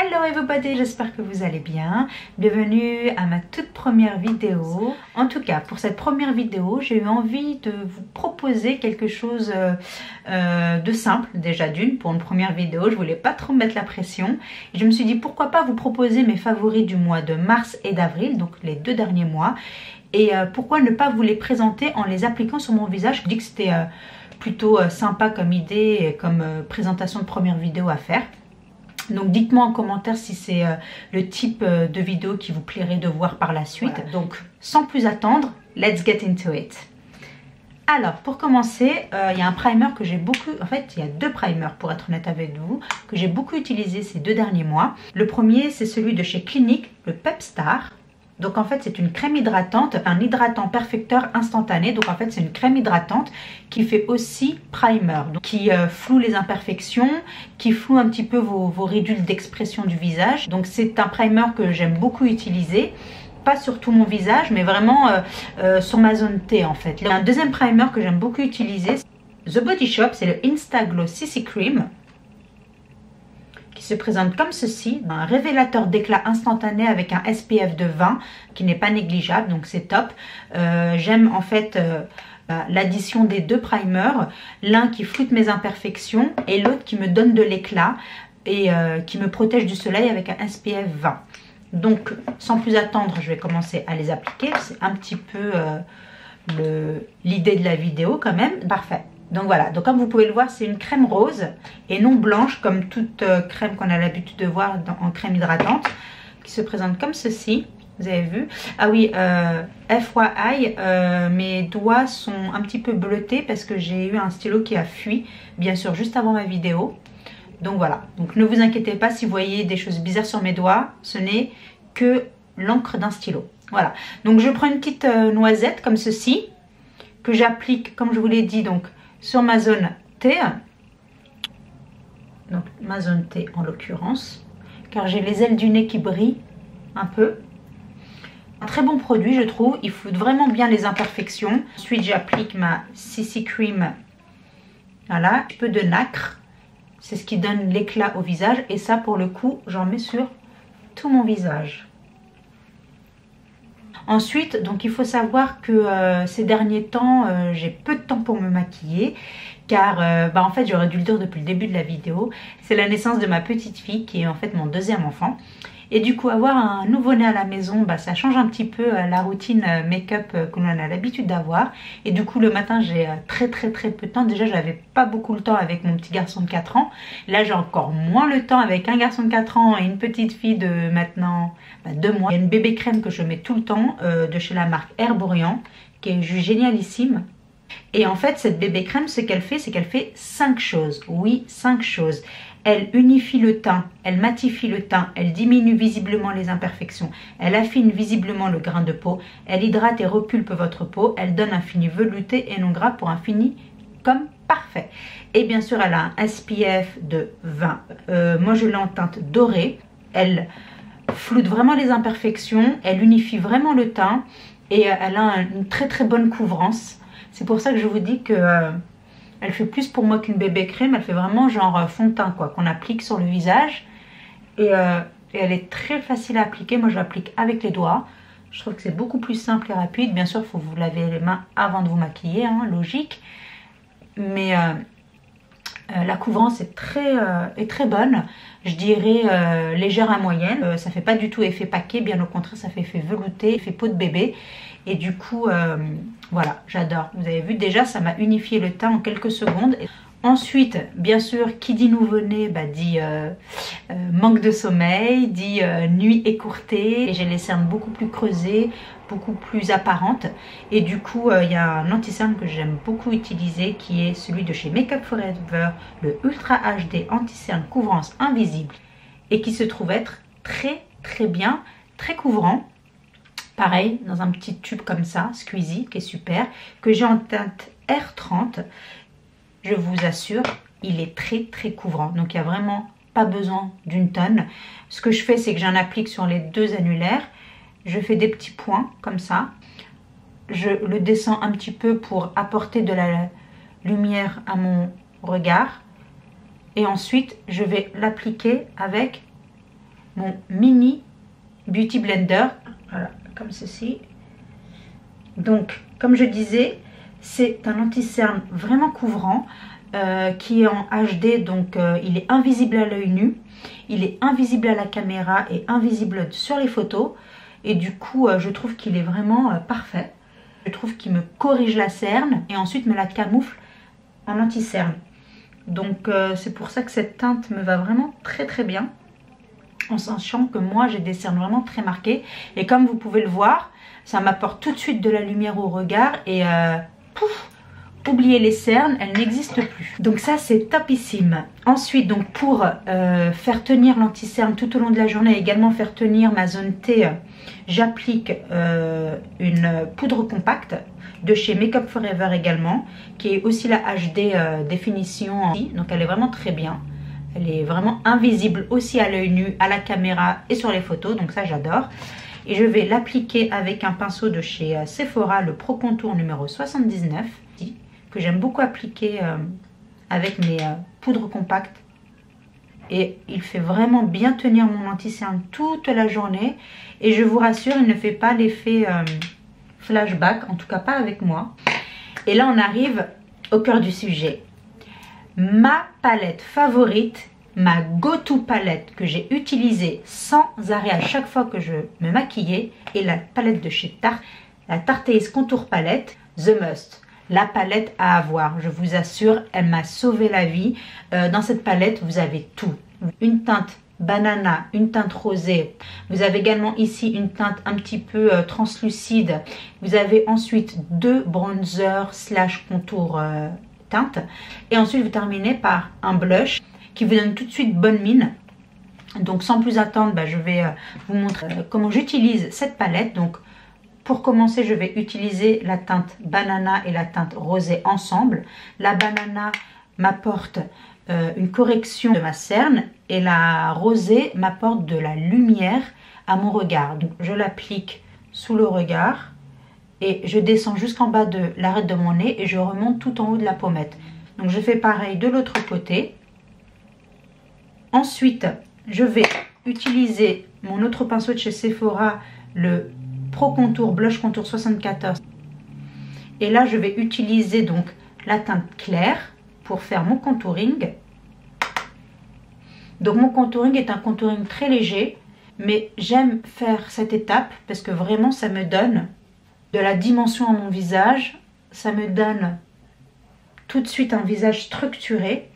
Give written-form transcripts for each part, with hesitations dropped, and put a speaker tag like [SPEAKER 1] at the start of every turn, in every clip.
[SPEAKER 1] Hello everybody, j'espère que vous allez bien. Bienvenue à ma toute première vidéo. En tout cas, pour cette première vidéo, j'ai eu envie de vous proposer quelque chose de simple, déjà d'une. Pour une première vidéo, je voulais pas trop mettre la pression. Et je me suis dit pourquoi pas vous proposer mes favoris du mois de mars et d'avril, donc les deux derniers mois. Et pourquoi ne pas vous les présenter en les appliquant sur mon visage. Je dis que c'était plutôt sympa comme idée et comme présentation de première vidéo à faire. Donc dites-moi en commentaire si c'est le type de vidéo qui vous plairait de voir par la suite. Voilà. Donc sans plus attendre, let's get into it. Alors pour commencer, il y a un primer que j'ai beaucoup, en fait il y a deux primers pour être honnête avec vous, que j'ai beaucoup utilisé ces deux derniers mois. Le premier c'est celui de chez Clinique, le Pep Star. Donc en fait c'est une crème hydratante, un hydratant perfecteur instantané. Donc en fait c'est une crème hydratante qui fait aussi primer, donc qui floue les imperfections, qui floue un petit peu vos ridules d'expression du visage. Donc c'est un primer que j'aime beaucoup utiliser. Pas sur tout mon visage mais vraiment sur ma zone T en fait. Un deuxième primer que j'aime beaucoup utiliser, The Body Shop, c'est le Instaglow CC Cream. Qui se présente comme ceci, un révélateur d'éclat instantané avec un SPF de 20 qui n'est pas négligeable, donc c'est top. J'aime en fait l'addition des deux primers, l'un qui floute mes imperfections et l'autre qui me donne de l'éclat et qui me protège du soleil avec un SPF 20. Donc sans plus attendre, je vais commencer à les appliquer. C'est un petit peu l'idée de la vidéo quand même. Parfait. Donc voilà, donc comme vous pouvez le voir, c'est une crème rose et non blanche comme toute crème qu'on a l'habitude de voir en crème hydratante, qui se présente comme ceci, vous avez vu. Ah oui, FYI, mes doigts sont un petit peu bleutés parce que j'ai eu un stylo qui a fui, bien sûr, juste avant ma vidéo. Donc voilà, donc ne vous inquiétez pas si vous voyez des choses bizarres sur mes doigts, ce n'est que l'encre d'un stylo. Voilà, donc je prends une petite noisette comme ceci, que j'applique, comme je vous l'ai dit, donc sur ma zone T, donc ma zone T en l'occurrence, car j'ai les ailes du nez qui brillent un peu. Un très bon produit je trouve, il floute vraiment bien les imperfections. Ensuite j'applique ma CC Cream, voilà, un peu de nacre, c'est ce qui donne l'éclat au visage et ça pour le coup j'en mets sur tout mon visage. Ensuite, donc il faut savoir que ces derniers temps, j'ai peu de temps pour me maquiller car en fait j'aurais dû le dire depuis le début de la vidéo, c'est la naissance de ma petite fille qui est en fait mon deuxième enfant. Et du coup avoir un nouveau-né à la maison, ça change un petit peu la routine make-up que l'on a l'habitude d'avoir. Et du coup le matin j'ai très peu de temps. Déjà j'avais pas beaucoup le temps avec mon petit garçon de 4 ans. Là j'ai encore moins le temps avec un garçon de 4 ans et une petite fille de maintenant 2 mois. Il y a une bébé crème que je mets tout le temps de chez la marque Herborian qui est juste génialissime. Et en fait cette bébé crème ce qu'elle fait c'est qu'elle fait 5 choses. Oui, 5 choses. Elle unifie le teint, elle matifie le teint, elle diminue visiblement les imperfections, elle affine visiblement le grain de peau, elle hydrate et repulpe votre peau, elle donne un fini velouté et non gras pour un fini comme parfait. Et bien sûr elle a un SPF de 20, moi je l'ai en teinte dorée, elle floute vraiment les imperfections, elle unifie vraiment le teint et elle a une très bonne couvrance. C'est pour ça que je vous dis que elle fait plus pour moi qu'une bébé crème, elle fait vraiment genre fond de teint quoi, qu'on applique sur le visage. Et elle est très facile à appliquer, moi je l'applique avec les doigts. Je trouve que c'est beaucoup plus simple et rapide. Bien sûr, il faut vous laver les mains avant de vous maquiller, hein, logique. Mais la couvrance est très bonne, je dirais légère à moyenne. Ça fait pas du tout effet paquet, bien au contraire ça fait effet velouté, effet peau de bébé. Et du coup, voilà, j'adore. Vous avez vu, déjà, ça m'a unifié le teint en quelques secondes. Ensuite, bien sûr, qui dit nouveau-né, dit manque de sommeil, dit nuit écourtée. Et j'ai les cernes beaucoup plus creusées, beaucoup plus apparentes. Et du coup, il y a un anti-cerne que j'aime beaucoup utiliser, qui est celui de chez Make Up For Ever, le Ultra HD Anti-Cerne Couvrance Invisible. Et qui se trouve être très bien, très couvrant. Pareil, dans un petit tube comme ça, squeezie, qui est super, que j'ai en teinte R30. Je vous assure, il est très couvrant. Donc il n'y a vraiment pas besoin d'une tonne. Ce que je fais, c'est que j'en applique sur les deux annulaires. Je fais des petits points comme ça. Je le descends un petit peu pour apporter de la lumière à mon regard. Et ensuite, je vais l'appliquer avec mon mini Beauty Blender. Voilà, comme ceci. Donc, comme je disais, c'est un anti-cerne vraiment couvrant qui est en HD, donc il est invisible à l'œil nu, il est invisible à la caméra et invisible sur les photos. Et du coup, je trouve qu'il est vraiment parfait. Je trouve qu'il me corrige la cerne et ensuite me la camoufle en anti-cerne. Donc c'est pour ça que cette teinte me va vraiment très très bien. En sachant que moi j'ai des cernes vraiment très marquées. Et comme vous pouvez le voir, ça m'apporte tout de suite de la lumière au regard. Et pouf, oubliez les cernes, elles n'existent plus. Donc ça c'est topissime. Ensuite donc pour faire tenir l'anti-cerne tout au long de la journée et également faire tenir ma zone T, j'applique une poudre compacte de chez Make Up For Ever également, qui est aussi la HD définition. Donc elle est vraiment très bien. Elle est vraiment invisible aussi à l'œil nu, à la caméra et sur les photos. Donc ça j'adore. Et je vais l'appliquer avec un pinceau de chez Sephora, le Pro Contour numéro 79. Que j'aime beaucoup appliquer avec mes poudres compactes. Et il fait vraiment bien tenir mon anti-cerne toute la journée. Et je vous rassure, il ne fait pas l'effet flashback, en tout cas pas avec moi. Et là on arrive au cœur du sujet. Ma palette favorite, ma go-to palette que j'ai utilisée sans arrêt à chaque fois que je me maquillais, est la palette de chez Tarte, la Tarte Ace Contour Palette The Must. La palette à avoir, je vous assure, elle m'a sauvé la vie. Dans cette palette, vous avez tout. Une teinte banana, une teinte rosée. Vous avez également ici une teinte un petit peu translucide. Vous avez ensuite deux bronzers slash contours teinte. Et ensuite, vous terminez par un blush qui vous donne tout de suite bonne mine. Donc, sans plus attendre, je vais vous montrer comment j'utilise cette palette. Donc, pour commencer, je vais utiliser la teinte banana et la teinte rosée ensemble. La banana m'apporte une correction de ma cerne et la rosée m'apporte de la lumière à mon regard. Donc, je l'applique sous le regard et je descends jusqu'en bas de l'arête de mon nez et je remonte tout en haut de la pommette. Donc, je fais pareil de l'autre côté. Ensuite, je vais utiliser mon autre pinceau de chez Sephora, le Pro Contour Blush Contour 74. Et là, je vais utiliser donc la teinte claire pour faire mon contouring. Donc, mon contouring est un contouring très léger, mais j'aime faire cette étape parce que vraiment, ça me donne de la dimension à mon visage. Ça me donne tout de suite un visage structuré.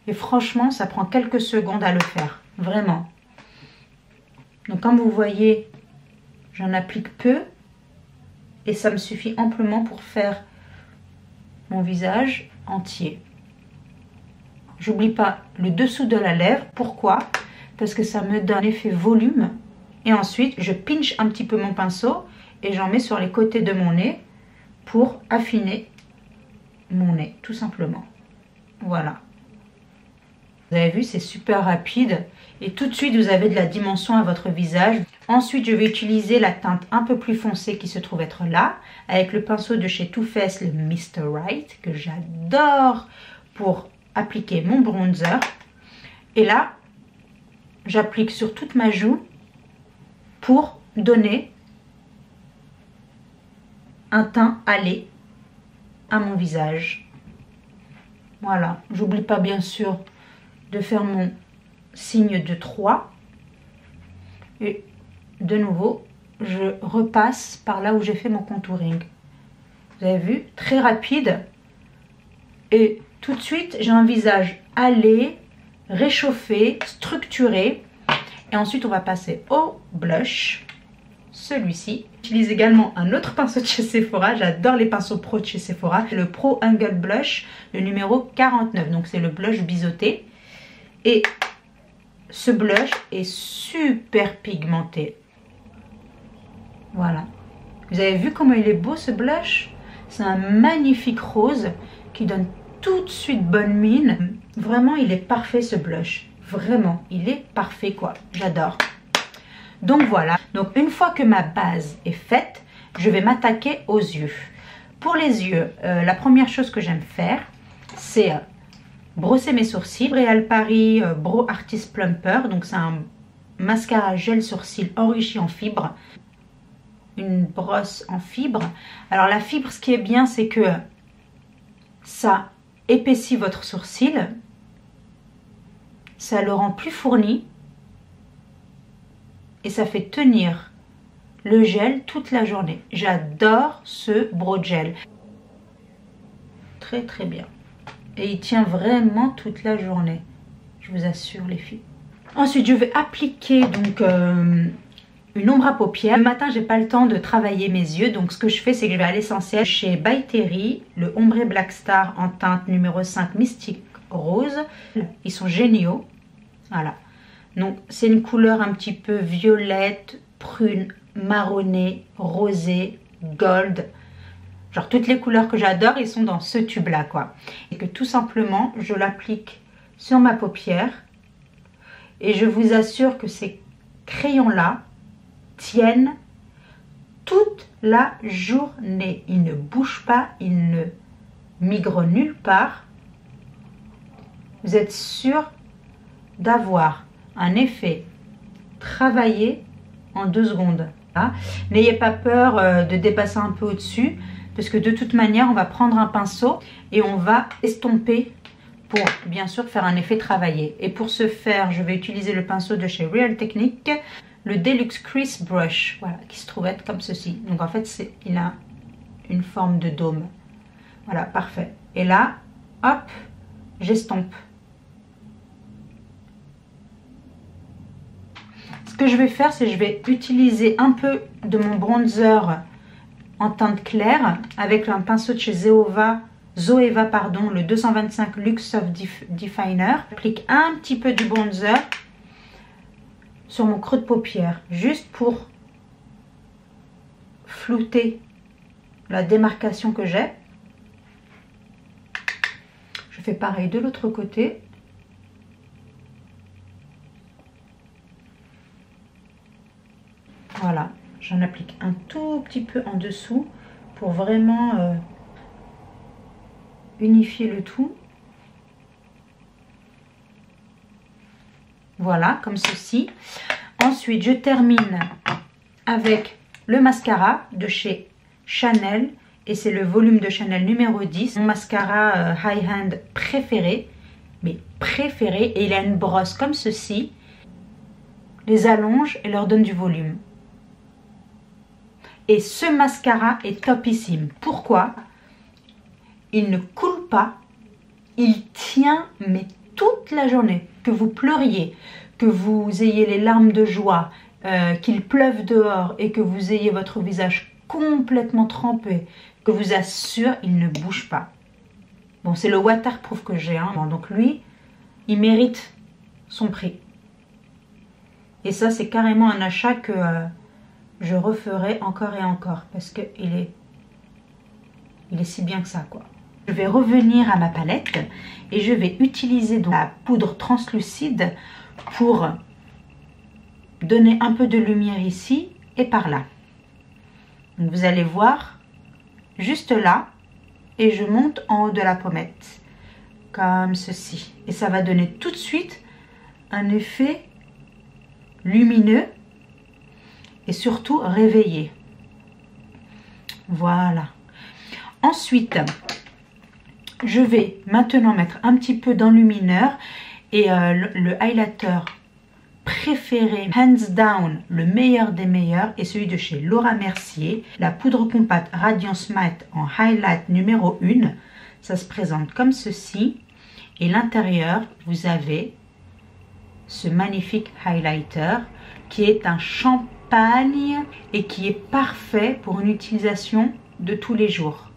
[SPEAKER 1] Et franchement, ça prend quelques secondes à le faire. Vraiment. Donc, comme vous voyez, j'en applique peu et ça me suffit amplement pour faire mon visage entier. J'oublie pas le dessous de la lèvre. Pourquoi? Parce que ça me donne l'effet volume. Et ensuite, je pinche un petit peu mon pinceau et j'en mets sur les côtés de mon nez pour affiner mon nez, tout simplement. Voilà. Vous avez vu, c'est super rapide. Et tout de suite, vous avez de la dimension à votre visage. Ensuite, je vais utiliser la teinte un peu plus foncée qui se trouve être là, avec le pinceau de chez Too Faced, le Mr. Right, que j'adore pour appliquer mon bronzer. Et là, j'applique sur toute ma joue pour donner un teint hâlé à mon visage. Voilà, j'oublie pas bien sûr de faire mon signe de 3 et de nouveau je repasse par là où j'ai fait mon contouring. Vous avez vu, très rapide et tout de suite j'ai un visage hâlé, réchauffé, structuré. Et ensuite on va passer au blush, celui-ci. J'utilise également un autre pinceau de chez Sephora, j'adore les pinceaux pro de chez Sephora, le Pro Angle Blush, le numéro 49, donc c'est le blush biseauté. Et ce blush est super pigmenté. Voilà. Vous avez vu comment il est beau ce blush? C'est un magnifique rose qui donne tout de suite bonne mine. Vraiment, il est parfait ce blush. Vraiment, il est parfait quoi. J'adore. Donc voilà. Donc une fois que ma base est faite, je vais m'attaquer aux yeux. Pour les yeux, la première chose que j'aime faire, c'est brosser mes sourcils. L'Oréal Paris Brow Artist Plumper, donc c'est un mascara gel sourcil enrichi en fibres. Une brosse en fibre. Alors la fibre, ce qui est bien, c'est que ça épaissit votre sourcil, ça le rend plus fourni et ça fait tenir le gel toute la journée. J'adore ce brow gel. Très très bien. Et il tient vraiment toute la journée. Je vous assure les filles. Ensuite, je vais appliquer donc une ombre à paupières. Le matin, j'ai pas le temps de travailler mes yeux. Donc ce que je fais, c'est que je vais à l'essentiel chez By Terry, le ombre Black Star en teinte numéro 5 Mystique Rose. Ils sont géniaux. Voilà. Donc c'est une couleur un petit peu violette, prune, marronnée, rosée, gold. Genre toutes les couleurs que j'adore, ils sont dans ce tube là quoi. Et que tout simplement, je l'applique sur ma paupière. Et je vous assure que ces crayons là tiennent toute la journée. Ils ne bougent pas, ils ne migrent nulle part. Vous êtes sûr d'avoir un effet travaillé en 2 secondes. N'ayez pas peur de dépasser un peu au-dessus, parce que de toute manière, on va prendre un pinceau et on va estomper pour bien sûr faire un effet travaillé. Et pour ce faire, je vais utiliser le pinceau de chez Real Technique, le Deluxe Crease Brush, voilà, qui se trouve être comme ceci. Donc en fait, il a une forme de dôme. Voilà, parfait. Et là, hop, j'estompe. Ce que je vais faire, c'est que je vais utiliser un peu de mon bronzer en teinte claire avec un pinceau de chez Zoeva, le 225 Luxe Soft Definer. J'applique un petit peu du bronzer sur mon creux de paupière, juste pour flouter la démarcation que j'ai. Je fais pareil de l'autre côté. Voilà, j'en applique un tout petit peu en dessous pour vraiment unifier le tout. Voilà, comme ceci. Ensuite, je termine avec le mascara de chez Chanel. Et c'est le volume de Chanel numéro 10. Mon mascara high hand préféré. Mais préféré. Et il a une brosse comme ceci. Les allonge et leur donne du volume. Et ce mascara est topissime. Pourquoi? Il ne coule pas. Il tient mais toute la journée. Que vous pleuriez, que vous ayez les larmes de joie, qu'il pleuve dehors et que vous ayez votre visage complètement trempé, que vous assure, il ne bouge pas. Bon, c'est le waterproof que j'ai. Hein. Donc lui, il mérite son prix. Et ça, c'est carrément un achat que je referai encore et encore. Parce qu'il est si bien que ça, quoi. Je vais revenir à ma palette et je vais utiliser donc la poudre translucide pour donner un peu de lumière ici et par là. Donc vous allez voir juste là et je monte en haut de la pommette comme ceci. Et ça va donner tout de suite un effet lumineux et surtout réveillé. Voilà. Ensuite, je vais maintenant mettre un petit peu d'enlumineur et le highlighter préféré, hands down, le meilleur des meilleurs est celui de chez Laura Mercier, la poudre compacte Radiance Matte en highlight numéro 1. Ça se présente comme ceci et l'intérieur, vous avez ce magnifique highlighter qui est un champagne et qui est parfait pour une utilisation de tous les jours.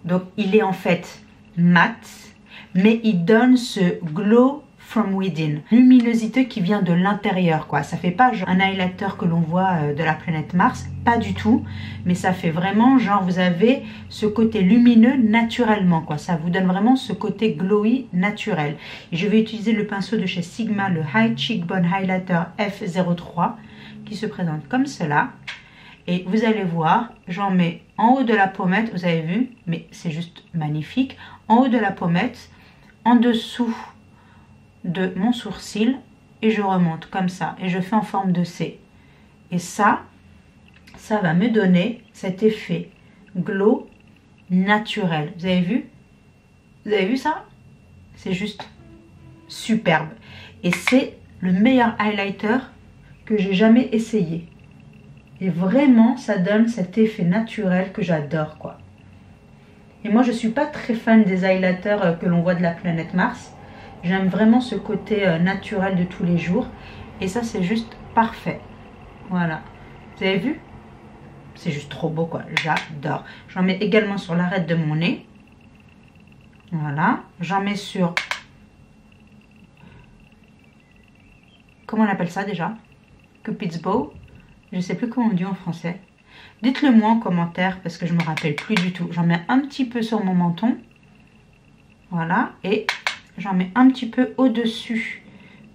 [SPEAKER 1] Donc il est en fait mat, mais il donne ce glow from within, luminosité qui vient de l'intérieur, quoi. Ça fait pas genre un highlighter que l'on voit de la planète Mars, pas du tout, mais ça fait vraiment genre vous avez ce côté lumineux naturellement, quoi. Ça vous donne vraiment ce côté glowy naturel. Et je vais utiliser le pinceau de chez Sigma, le High Cheekbone Highlighter F03, qui se présente comme cela. Et vous allez voir, j'en mets en haut de la pommette, vous avez vu, mais c'est juste magnifique. En haut de la pommette, en dessous de mon sourcil et je remonte comme ça et je fais en forme de C. Et ça va me donner cet effet glow naturel. Vous avez vu? Vous avez vu ça? C'est juste superbe. Et c'est le meilleur highlighter que j'ai jamais essayé. Et vraiment, ça donne cet effet naturel que j'adore, quoi. Et moi, je suis pas très fan des highlighters que l'on voit de la planète Mars. J'aime vraiment ce côté naturel de tous les jours. Et ça, c'est juste parfait. Voilà. Vous avez vu? C'est juste trop beau, quoi. J'adore. J'en mets également sur l'arête de mon nez. Voilà. J'en mets sur... Comment on appelle ça déjà? Cupid's bow. Je ne sais plus comment on dit en français. Dites-le moi en commentaire parce que je ne me rappelle plus du tout. J'en mets un petit peu sur mon menton. Voilà. Et j'en mets un petit peu au-dessus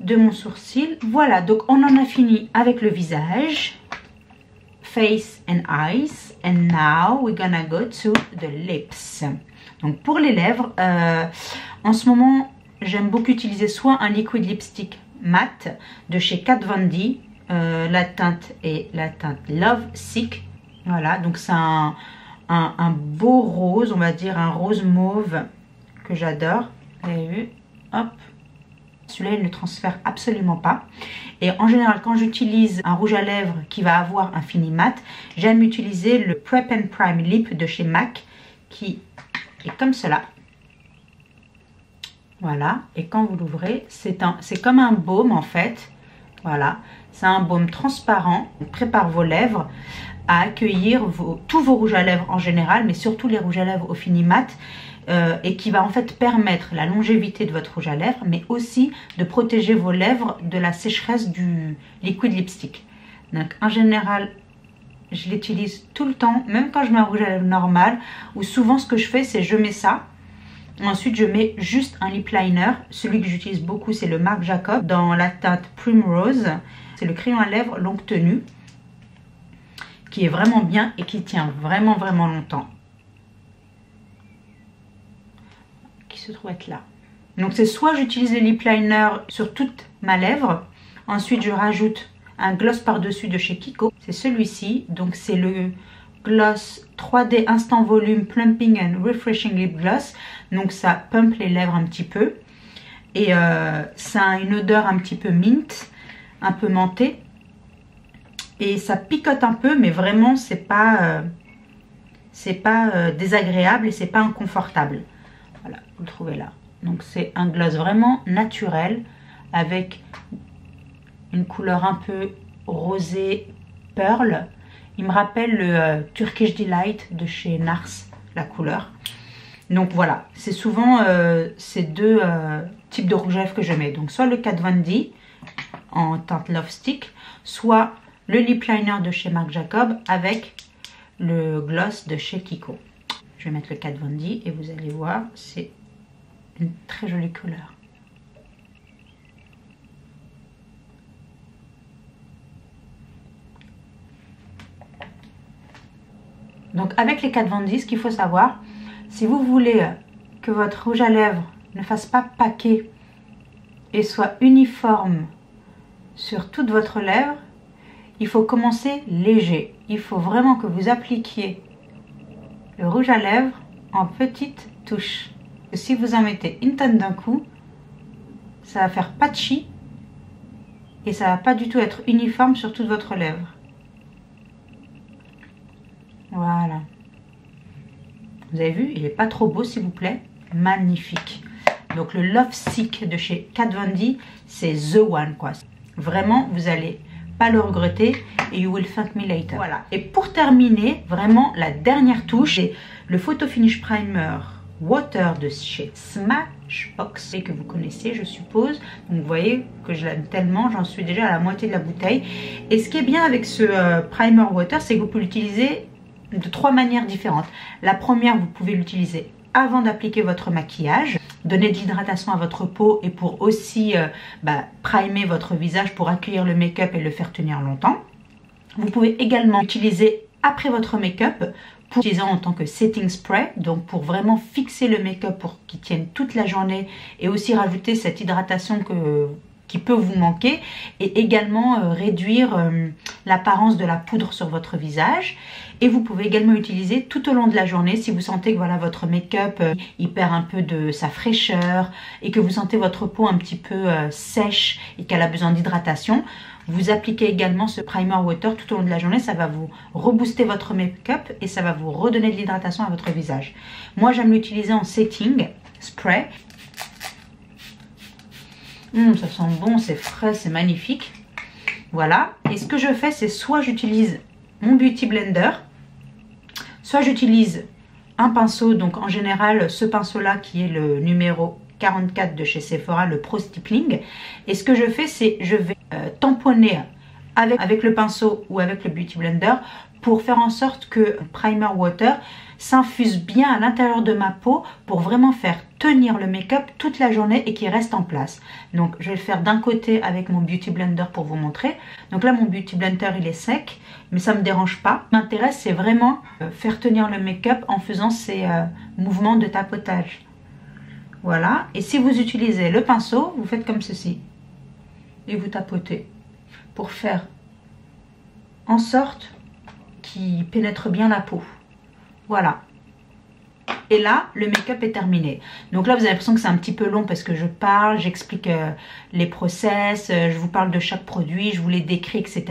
[SPEAKER 1] de mon sourcil. Voilà. Donc on en a fini avec le visage. Face and eyes. And now we're gonna go to the lips. Donc pour les lèvres, en ce moment, j'aime beaucoup utiliser soit un liquid lipstick mat de chez Kat Von D. La teinte est la teinte Love Sick. Voilà, donc c'est un beau rose, on va dire un rose mauve que j'adore. Vous avez vu? Hop. Celui-là, il ne transfère absolument pas. Et en général, quand j'utilise un rouge à lèvres qui va avoir un fini mat, j'aime utiliser le Prep and Prime Lip de chez MAC qui est comme cela. Voilà, et quand vous l'ouvrez, c'est comme un baume en fait. Voilà, c'est un baume transparent. On prépare vos lèvres à accueillir tous vos rouges à lèvres en général, mais surtout les rouges à lèvres au fini mat, et qui va en fait permettre la longévité de votre rouge à lèvres, mais aussi de protéger vos lèvres de la sécheresse du liquid lipstick. Donc en général, je l'utilise tout le temps, même quand je mets un rouge à lèvres normal, ou souvent ce que je fais, c'est je mets ça. Ensuite, je mets juste un lip liner. Celui que j'utilise beaucoup, c'est le Marc Jacob dans la teinte Primrose. C'est le crayon à lèvres longue tenue qui est vraiment bien et qui tient vraiment longtemps. Qui se trouve être là. Donc, c'est soit j'utilise le lip liner sur toute ma lèvre. Ensuite, je rajoute un gloss par-dessus de chez Kiko. C'est celui-ci. Donc, c'est le gloss 3D Instant Volume Plumping and Refreshing Lip Gloss. Donc ça pump les lèvres un petit peu. Et ça a une odeur un petit peu mint, un peu mentée. Et ça picote un peu, mais vraiment c'est pas désagréable et c'est pas inconfortable. Voilà, vous le trouvez là. Donc c'est un gloss vraiment naturel avec une couleur un peu rosée pearl. Il me rappelle le Turkish Delight de chez Nars, la couleur. Donc voilà, c'est souvent ces deux types de rouge à lèvres que je mets. Donc soit le Kat Von D en teinte Love Stick, soit le lip liner de chez Marc Jacob avec le gloss de chez Kiko. Je vais mettre le Kat Von D et vous allez voir, c'est une très jolie couleur. Donc avec les Kat Von D, ce qu'il faut savoir, si vous voulez que votre rouge à lèvres ne fasse pas paquet et soit uniforme sur toute votre lèvre, il faut commencer léger. Il faut vraiment que vous appliquiez le rouge à lèvres en petites touches. Et si vous en mettez une tonne d'un coup, ça va faire patchy et ça va pas du tout être uniforme sur toute votre lèvre. Voilà. Vous avez vu, il n'est pas trop beau s'il vous plaît. Magnifique. Donc le Love Sick de chez Kat Von D, c'est the one quoi. Vraiment, vous n'allez pas le regretter et you will thank me later. Voilà. Et pour terminer, vraiment la dernière touche, c'est le Photo Finish Primer Water de chez Smashbox et que vous connaissez je suppose. Donc vous voyez que je l'aime tellement, j'en suis déjà à la moitié de la bouteille. Et ce qui est bien avec ce Primer Water, c'est que vous pouvez l'utiliser de trois manières différentes. La première, vous pouvez l'utiliser avant d'appliquer votre maquillage, donner de l'hydratation à votre peau et pour aussi primer votre visage pour accueillir le make-up et le faire tenir longtemps. Vous pouvez également l'utiliser après votre make-up pour utiliser en tant que setting spray, donc pour vraiment fixer le make-up pour qu'il tienne toute la journée et aussi rajouter cette hydratation qui peut vous manquer et également réduire l'apparence de la poudre sur votre visage. Et vous pouvez également utiliser tout au long de la journée si vous sentez que voilà, votre make-up il perd un peu de sa fraîcheur et que vous sentez votre peau un petit peu sèche et qu'elle a besoin d'hydratation. Vous appliquez également ce primer water tout au long de la journée, ça va vous rebooster votre make-up et ça va vous redonner de l'hydratation à votre visage. Moi j'aime l'utiliser en setting spray. Ça sent bon, c'est frais, c'est magnifique. Voilà, et ce que je fais c'est soit j'utilise mon Beauty Blender, soit j'utilise un pinceau, donc en général ce pinceau là qui est le numéro 44 de chez Sephora, le Pro Stippling. Et ce que je fais c'est je vais tamponner avec le pinceau ou avec le Beauty Blender pour faire en sorte que le primer water s'infuse bien à l'intérieur de ma peau pour vraiment faire tenir le make-up toute la journée et qu'il reste en place. Donc je vais le faire d'un côté avec mon Beauty Blender pour vous montrer. Donc là mon Beauty Blender il est sec mais ça ne me dérange pas. Ce qui m'intéresse c'est vraiment faire tenir le make-up en faisant ces mouvements de tapotage. Voilà, et si vous utilisez le pinceau, vous faites comme ceci et vous tapotez pour faire en sorte qu'il pénètre bien la peau. Voilà. Et là, le make-up est terminé. Donc là, vous avez l'impression que c'est un petit peu long parce que je parle, j'explique les process, je vous parle de chaque produit, je vous les décris, etc.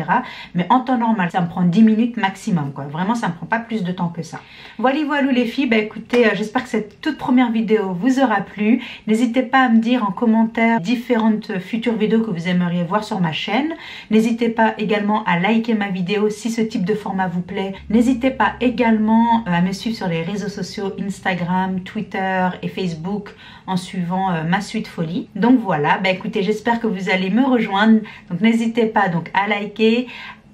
[SPEAKER 1] Mais en temps normal, ça me prend 10 minutes maximum, quoi. Vraiment, ça ne me prend pas plus de temps que ça. Voilà, voilà les filles. Bah écoutez, j'espère que cette toute première vidéo vous aura plu. N'hésitez pas à me dire en commentaire différentes futures vidéos que vous aimeriez voir sur ma chaîne. N'hésitez pas également à liker ma vidéo si ce type de format vous plaît. N'hésitez pas également à me suivre sur les réseaux sociaux Instagram, Twitter et Facebook en suivant ma suite folie. Donc voilà, bah écoutez, j'espère que vous allez me rejoindre. Donc n'hésitez pas donc à liker,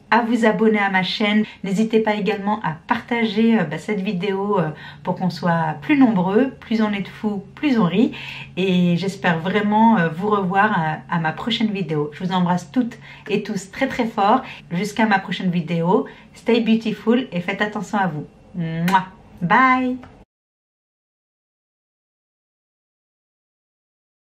[SPEAKER 1] à vous abonner à ma chaîne. N'hésitez pas également à partager cette vidéo pour qu'on soit plus nombreux. Plus on est de fous, plus on rit. Et j'espère vraiment vous revoir à ma prochaine vidéo. Je vous embrasse toutes et tous très très fort. Jusqu'à ma prochaine vidéo. Stay beautiful et faites attention à vous. Mouah. Bye!